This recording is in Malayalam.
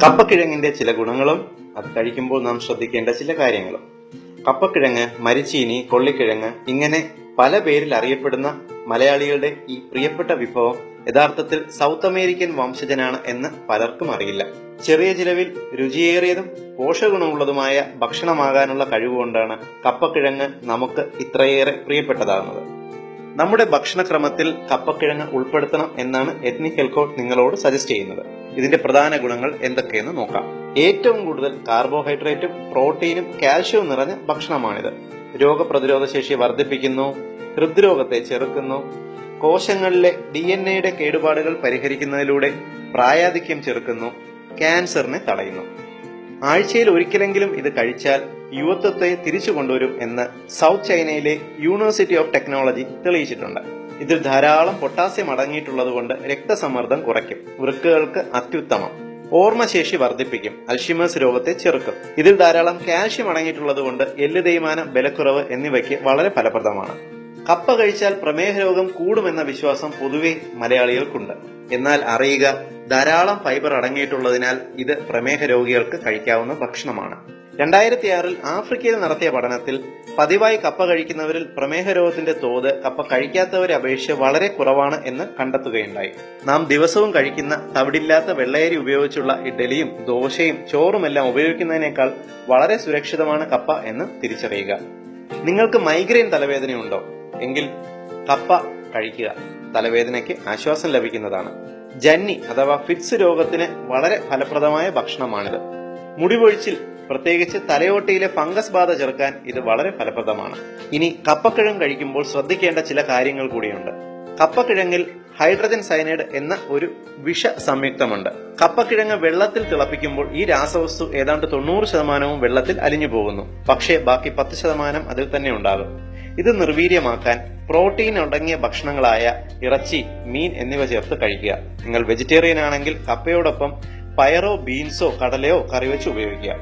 കപ്പക്കിഴങ്ങിന്റെ ചില ഗുണങ്ങളും അത് കഴിക്കുമ്പോൾ നാം ശ്രദ്ധിക്കേണ്ട ചില കാര്യങ്ങളും. കപ്പക്കിഴങ്ങ്, മരിച്ചീനി, കൊള്ളിക്കിഴങ്ങ് ഇങ്ങനെ പല പേരിൽ അറിയപ്പെടുന്ന മലയാളികളുടെ ഈ പ്രിയപ്പെട്ട വിഭവം യഥാർത്ഥത്തിൽ സൗത്ത് അമേരിക്കൻ വംശജനാണ് എന്ന് പലർക്കും അറിയില്ല. ചെറിയ ചിലവിൽ രുചിയേറിയതും പോഷകഗുണമുള്ളതുമായ ഭക്ഷണമാകാനുള്ള കഴിവുകൊണ്ടാണ് കപ്പക്കിഴങ്ങ് നമുക്ക് ഇത്രയേറെ പ്രിയപ്പെട്ടതാകുന്നത്. നമ്മുടെ ഭക്ഷണക്രമത്തിൽ കപ്പക്കിഴങ്ങ് ഉൾപ്പെടുത്തണം എന്നാണ് എത്നിക് ഹെൽത്ത് കോഡ് നിങ്ങളോട് സജസ്റ്റ് ചെയ്യുന്നത്. ഇതിന്റെ പ്രധാന ഗുണങ്ങൾ എന്തൊക്കെയെന്ന് നോക്കാം. ഏറ്റവും കൂടുതൽ കാർബോഹൈഡ്രേറ്റും പ്രോട്ടീനും കാൽഷ്യവും നിറഞ്ഞ ഭക്ഷണമാണിത്. രോഗപ്രതിരോധ ശേഷി വർദ്ധിപ്പിക്കുന്നു, ഹൃദ്രോഗത്തെ ചെറുക്കുന്നു, കോശങ്ങളിലെ DNA കേടുപാടുകൾ പരിഹരിക്കുന്നതിലൂടെ പ്രായാധിക്യം ചെറുക്കുന്നു, ക്യാൻസറിനെ തടയുന്നു. ആഴ്ചയിൽ ഒരിക്കലെങ്കിലും ഇത് കഴിച്ചാൽ യുവത്വത്തെ തിരിച്ചു കൊണ്ടുവരും എന്ന് സൗത്ത് ചൈനയിലെ യൂണിവേഴ്സിറ്റി ഓഫ് ടെക്നോളജി തെളിയിച്ചിട്ടുണ്ട്. ഇതിൽ ധാരാളം പൊട്ടാസ്യം അടങ്ങിയിട്ടുള്ളത് കൊണ്ട് രക്തസമ്മർദ്ദം കുറയ്ക്കും, വൃക്കകൾക്ക് അത്യുത്തമം, ഓർമ്മശേഷി വർദ്ധിപ്പിക്കും, അൽഷിമേഴ്സ് രോഗത്തെ ചെറുക്കും. ഇതിൽ ധാരാളം കാൽഷ്യം അടങ്ങിയിട്ടുള്ളത് കൊണ്ട് എല്ല് തേയ്മാനം, ബലക്കുറവ് എന്നിവയ്ക്ക് വളരെ ഫലപ്രദമാണ്. കപ്പ കഴിച്ചാൽ പ്രമേഹ രോഗം കൂടുമെന്ന വിശ്വാസം പൊതുവെ മലയാളികൾക്കുണ്ട്. എന്നാൽ അറിയുക, ധാരാളം ഫൈബർ അടങ്ങിയിട്ടുള്ളതിനാൽ ഇത് പ്രമേഹ രോഗികൾക്ക് കഴിക്കാവുന്ന ഭക്ഷണമാണ്. 2006 ആഫ്രിക്കയിൽ നടത്തിയ പഠനത്തിൽ പതിവായി കപ്പ കഴിക്കുന്നവരിൽ പ്രമേഹ രോഗത്തിന്റെ തോത് കപ്പ കഴിക്കാത്തവരെ അപേക്ഷിച്ച് വളരെ കുറവാണ് എന്ന് കണ്ടെത്തുകയുണ്ടായി. നാം ദിവസവും കഴിക്കുന്ന തവിടില്ലാത്ത വെള്ളയരി ഉപയോഗിച്ചുള്ള ഇഡ്ഡലിയും ദോശയും ചോറുമെല്ലാം ഉപയോഗിക്കുന്നതിനേക്കാൾ വളരെ സുരക്ഷിതമാണ് കപ്പ എന്ന് തിരിച്ചറിയുക. നിങ്ങൾക്ക് മൈഗ്രെയിൻ തലവേദനയുണ്ടോ എങ്കിൽ കപ്പ കഴിക്കുക, തലവേദനയ്ക്ക് ആശ്വാസം ലഭിക്കുന്നതാണ്. ജന്നി അഥവാ ഫിറ്റ്സ് രോഗത്തിന് വളരെ ഫലപ്രദമായ ഭക്ഷണമാണിത്. മുടിപൊഴിച്ചിൽ, പ്രത്യേകിച്ച് തലയോട്ടിയിലെ ഫംഗസ് ബാധ ചെറുക്കാൻ ഇത് വളരെ ഫലപ്രദമാണ്. ഇനി കപ്പക്കിഴങ്ങ് കഴിക്കുമ്പോൾ ശ്രദ്ധിക്കേണ്ട ചില കാര്യങ്ങൾ കൂടിയുണ്ട്. കപ്പക്കിഴങ്ങിൽ ഹൈഡ്രജൻ സയനൈഡ് എന്ന ഒരു വിഷ സംയുക്തമുണ്ട്. കപ്പക്കിഴങ്ങ് വെള്ളത്തിൽ തിളപ്പിക്കുമ്പോൾ ഈ രാസവസ്തു ഏതാണ്ട് 90% വെള്ളത്തിൽ അലിഞ്ഞു പോകുന്നു. പക്ഷേ ബാക്കി 10% അതിൽ തന്നെ ഉണ്ടാകും. ഇത് നിർവീര്യമാക്കാൻ പ്രോട്ടീൻ അടങ്ങിയ ഭക്ഷണങ്ങളായ ഇറച്ചി, മീൻ എന്നിവ ചേർത്ത് കഴിക്കുക. നിങ്ങൾ വെജിറ്റേറിയൻ ആണെങ്കിൽ കപ്പയോടൊപ്പം പയറോ ബീൻസോ കടലയോ കറിവെച്ച് ഉപയോഗിക്കുക.